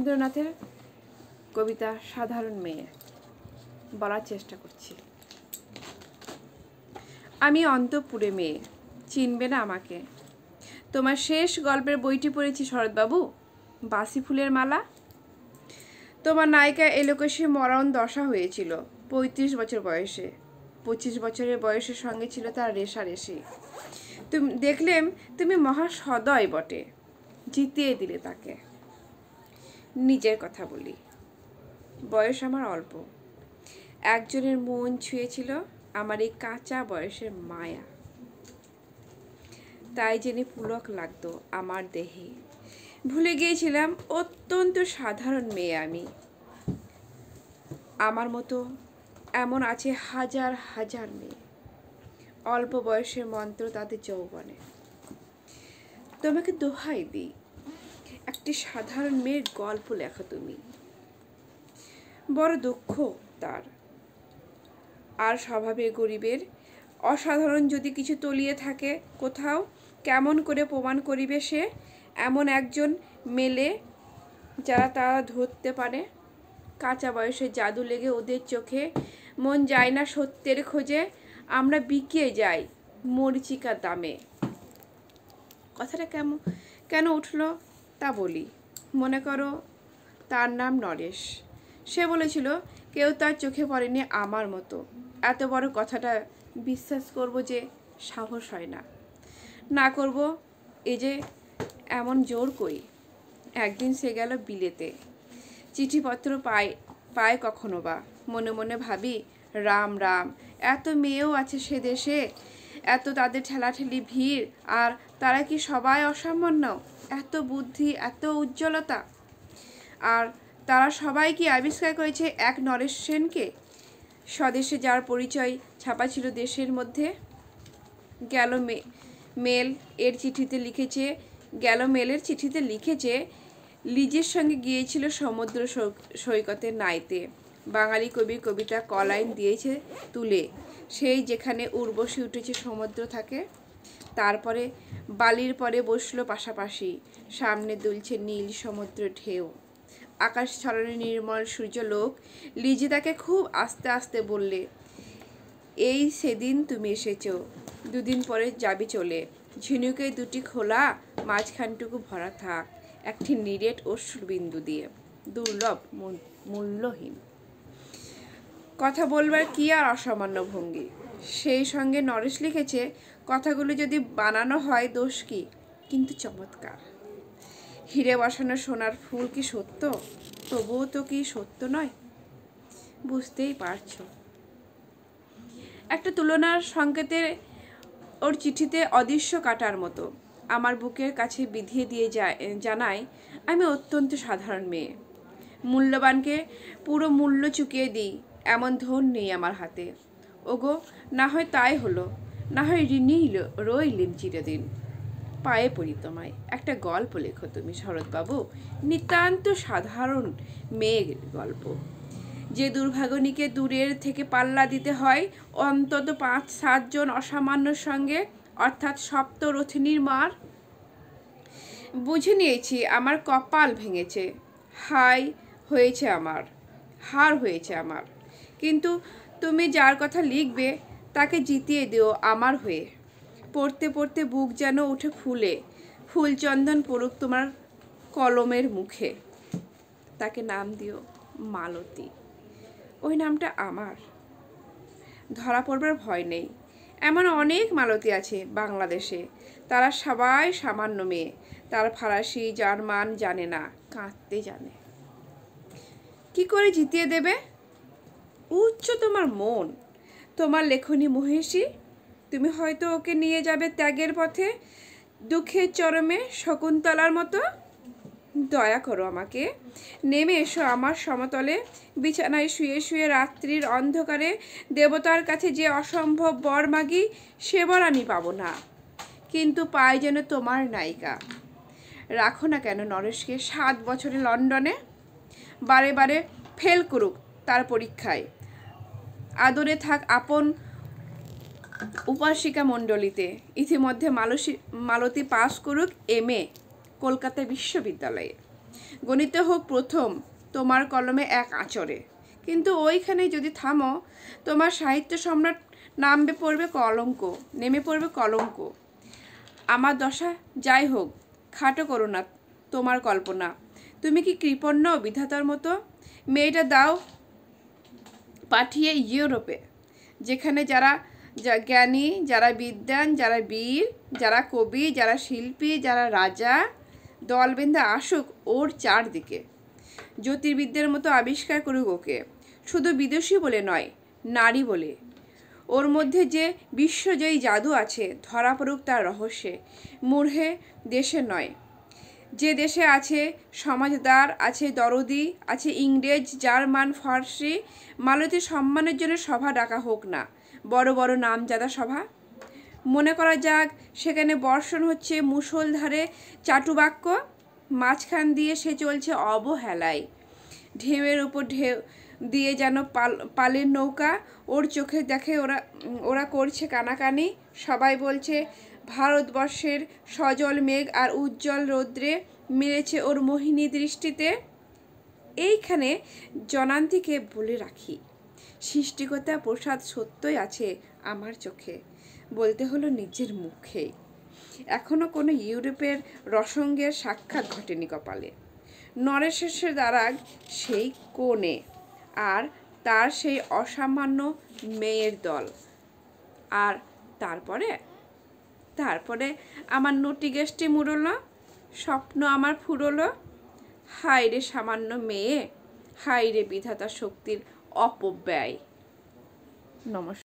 রবীন্দ্রনাথের কবিতা সাধারণ মেয়ে বলার চেষ্টা করছি। আমি অন্তঃপুরে মেয়ে, চিনবে না আমাকে। তোমার শেষ গল্পের বইটি পড়েছি শরৎবাবু, বাসি ফুলের মালা। তোমার নায়িকা এলোকেশে মরণ দশা হয়েছিল ৩৫ বছর বয়সে। ২৫ বছরের বয়সের সঙ্গে ছিল তার রেশারেশি। দেখলেম তুমি মহা সদয় বটে, জিতিয়ে দিলে তাকে। নিজের কথা বলি, বয়স আমার অল্প। একজনের মন ছুঁয়েছিল আমার এই কাঁচা বয়সের মায়া, তাই জেনে পুলক লাগতো আমার দেহে। ভুলে গিয়েছিলাম অত্যন্ত সাধারণ মেয়ে আমি। আমার মতো এমন আছে হাজার হাজার মেয়ে, অল্প বয়সের মন্ত্র তাদের যৌবনে। তোমাকে দোহাই দিই, একটি সাধারণ মেয়ের গল্প লেখো তুমি। বড় দুঃখ তার, আর স্বভাবে গরিবের। অসাধারণ যদি কিছু তলিয়ে থাকে কোথাও, কেমন করে প্রমাণ করিবে সে? এমন একজন মেলে যারা তারা ধরতে পারে। কাঁচা বয়সে জাদু লেগে ওদের চোখে, মন যায় না সত্যের খোঁজে। আমরা বিকিয়ে যাই মরিচিকার দামে। কথাটা কেন উঠলো তা বলি। মনে করো তার নাম নরেশ। সে বলেছিল কেউ তার চোখে পড়েনি আমার মতো। এত বড় কথাটা বিশ্বাস করব যে সাহস হয় না। না করব এ যে এমন জোর করি। একদিন সে গেল বিলেতে। চিঠিপত্র পায় কখনো বা। মনে মনে ভাবি, রাম রাম, এত মেয়েও আছে সে দেশে, এত তাদের ঠেলাঠেলি ভিড়, আর তারা কি সবাই অসামান্য? এত বুদ্ধি, এত উজ্জ্বলতা, আর তারা সবাই কি আবিষ্কার করেছে এক নরেশ সেনকে, স্বদেশে যার পরিচয় ছাপা ছিল দেশের মধ্যে। মেলের চিঠিতে লিখেছে লিজের সঙ্গে গিয়েছিল সমুদ্র সৈকতে নাইতে। বাঙালি কবির কবিতা কলাইন দিয়েছে তুলে, সেই যেখানে উর্বশী উঠেছে সমুদ্র থাকে। তারপরে বালির পরে বসলো পাশাপাশি, সামনে দুলছে নীল সমুদ্র ঢেউ, আকাশ ছড়ানো নির্মল সূর্যলোক। লিজি তাকে খুব আস্তে আস্তে বললে, এই সেদিন তুমি এসেছো, দুদিন পরে যাবি চলে। ঝিনুকে দুটি খোলা, মাঝখানটুকু ভরা থাক একটি নিরেট অশ্রুবিন্দু দিয়ে, দুর্লভ মূল্যহীন। কথা বলবার কি আর অসামান্য ভঙ্গি। সেই সঙ্গে নরেশ লিখেছে, কথাগুলো যদি বানানো হয় দোষ কি, কিন্তু চমৎকার। হিরে বসানো সোনার ফুল কি সত্য? তবুও তো কি সত্য নয়, বুঝতেই পারছো। একটা তুলনার সংকেতের ওর চিঠিতে অদৃশ্য কাটার মতো আমার বুকের কাছে বিধিয়ে দিয়ে জানায়, আমি অত্যন্ত সাধারণ মেয়ে। মূল্যবানকে পুরো মূল্য চুকিয়ে দিই এমন ধন নেই আমার হাতে। ওগো, না হয় তাই হলো, না হয় ঋণী রইলিম চিরদিন। পায়ে পড়ি তোমায়, একটা গল্প লেখো তুমি শরৎবাবু, নিতান্ত সাধারণ মেয়ের গল্প। যে দুর্ভাগিনীকে দূরের থেকে পাল্লা দিতে হয় অন্তত ৫-৭ জন অসামান্যর সঙ্গে, অর্থাৎ সপ্তরথিনীর মার। বুঝে নিয়েছি আমার কপাল ভেঙেছে, হার হয়েছে আমার। কিন্তু তুমি যার কথা লিখবে তাকে জিতিয়ে দিও আমার হয়ে। পড়তে পড়তে বুক যেন উঠে ফুলে, ফুলচন্দন পড়ুক তোমার কলমের মুখে। তাকে নাম দিও মালতী। ওই নামটা আমার, ধরা পড়বার ভয় নেই। এমন অনেক মালতী আছে বাংলাদেশে, তারা সবাই সামান্য মেয়ে। তারা ফরাসি জার্মান জানে না, কাঁদতে জানে। কি করে জিতিয়ে দেবে? উচ্চ তোমার মন, তোমার লেখনী মহিষী। তুমি হয়তো ওকে নিয়ে যাবে ত্যাগের পথে, দুঃখের চরমে, শকুন্তলার মতো। দয়া করো আমাকে, নেমে এসো আমার সমতলে। বিছানায় শুয়ে শুয়ে রাত্রির অন্ধকারে দেবতার কাছে যে অসম্ভব বর মাগি, সে বর আমি পাবো না, কিন্তু পাই যেন তোমার নায়িকা। রাখো না কেন নরেশকে ৭ বছরে লন্ডনে, বারে বারে ফেল করুক তার পরীক্ষায়। আদরে থাক আপন উপাসিকা মণ্ডলীতে। ইতিমধ্যে মালতী পাস করুক MA কলকাতা বিশ্ববিদ্যালয়ে। গণিতে হোক প্রথম তোমার কলমে এক আঁচড়ে। কিন্তু ওইখানে যদি থামো, তোমার সাহিত্য সম্রাট নেমে পড়বে কলঙ্ক। আমার দশা যাই হোক, খাটো করো না তোমার কল্পনা। তুমি কি কৃপণ্য বিধাতার মতো? মেয়েটা দাও পাঠিয়ে ইউরোপে, যেখানে যারা জ্ঞানী, যারা বিদ্বান, যারা বীর, যারা কবি, যারা শিল্পী, যারা রাজা দল বেঁধে আসুক ওর চারদিকে। জ্যোতির্বিদ্যের মতো আবিষ্কার করুক ওকে, শুধু বিদেশি বলে নয়, নারী বলে। ওর মধ্যে যে বিশ্বজয়ী জাদু আছে ধরা পড়ুক তার রহস্যে, মূঢ়ে দেশে নয়। যে দেশে আছে সমাজদার, আছে দরদি, আছে ইংরেজ, জার্মান, ফার্সি, মালতী সম্মানের জন্য সভা ডাকা হোক না, বড় বড় নামজাদা সভা। মনে করা যাক সেখানে বর্ষণ হচ্ছে মুষলধারে চাটুবাক্য, মাঝখান দিয়ে সে চলছে অবহেলায়। ঢেউয়ের উপর ঢেউ দিয়ে যেন পালের নৌকা। ওর চোখে দেখে ওরা করছে কানাকানি। সবাই বলছে ভারতবর্ষের সজল মেঘ আর উজ্জ্বল রৌদ্রে মিলেছে ওর মোহিনী দৃষ্টিতে। এইখানে জনান্তিকে বলে রাখি, সৃষ্টিকর্তা প্রসাদ সত্যই আছে আমার চোখে, বলতে হলো নিজের মুখে। এখনো কোনো ইউরোপের রসঙ্গের সাক্ষাৎ ঘটেনি কপালে। নরেশের দারাগ সেই কোণে, আর তার সেই অসামান্য মেয়ের দল। আর তারপরে আমার নটি গেস্টি মুড়লো, স্বপ্ন আমার ফুরলো। হায় রে সামান্য মেয়ে, হায় রে বিধাতা শক্তির অপব্যয়। নমস্কার।